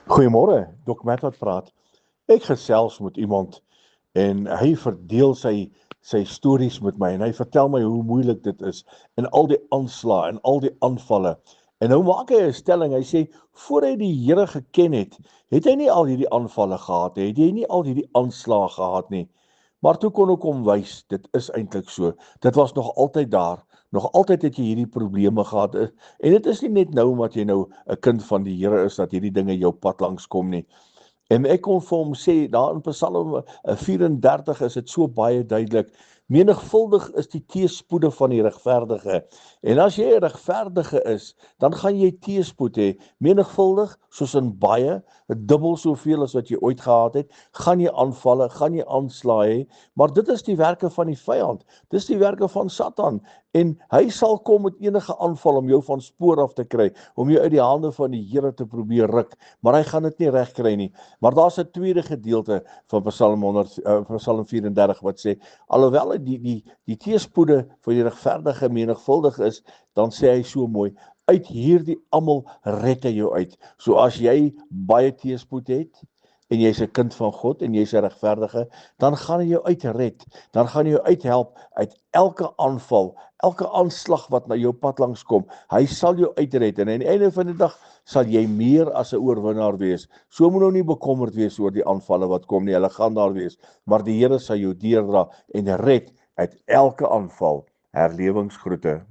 Goeiemôre, Dok Matt wat praat. Ek gesels met iemand en hy verdeel sy stories met my en hy vertel my hoe moeilik dit is en al die aanslae en al die aanvalle. En nou maak hy 'n stelling. Hy sê voor hy die Here geken het hy nie al hierdie aanvalle gehad nie, het hy nie al hierdie aanslae gehad nie. Maar toe kon ek hom wys, dit is eintlik so. Dit was nog altyd daar. Nog altyd het jy hierdie probleme gehad. En dit is nie net nou omdat jy nou 'n kind van die Here is dat hierdie dinge jou pad langs kom nie. En ek kon vir hom sê, daar in Psalm 34 is dit so baie duidelik, menigvuldig is die teëspoede van die regverdige. En as jy 'n regverdige is, dan gaan jy teëspoed hê, menigvuldig, soos in baie, dubbel soveel as wat jy ooit gehad het, gaan jy aanvalle, gaan jy aanslae hê, maar dit is die werke van die vyand, dis die werke van Satan, en hy sal kom met enige aanval om jou van spoor af te kry, om jou uit die hande van die Here te probeer ruk, maar hy gaan dit nie reg kry nie. Maar daar's 'n tweede gedeelte van Psalm 34 wat sê, alhoewel die teëspoede van die regverdige menigvuldig is, dan sê hy so mooi, uit hierdie almal red hy jou uit. So as jy baie teëspoed het, en jy's 'n kind van God, en jy's 'n regverdige, dan gaan hy jou uitred, dan gaan hy jou uithelp uit elke aanval, elke aanslag wat na jou pad langs kom. Hy sal jou uitred, en aan die einde van die dag sal jy meer as 'n oorwinnaar wees. So moet nou nie bekommerd wees oor die aanvalle wat kom nie, hulle gaan daar wees, maar die Here sal jou deurdra en red uit elke aanval. Herlewingsgroete.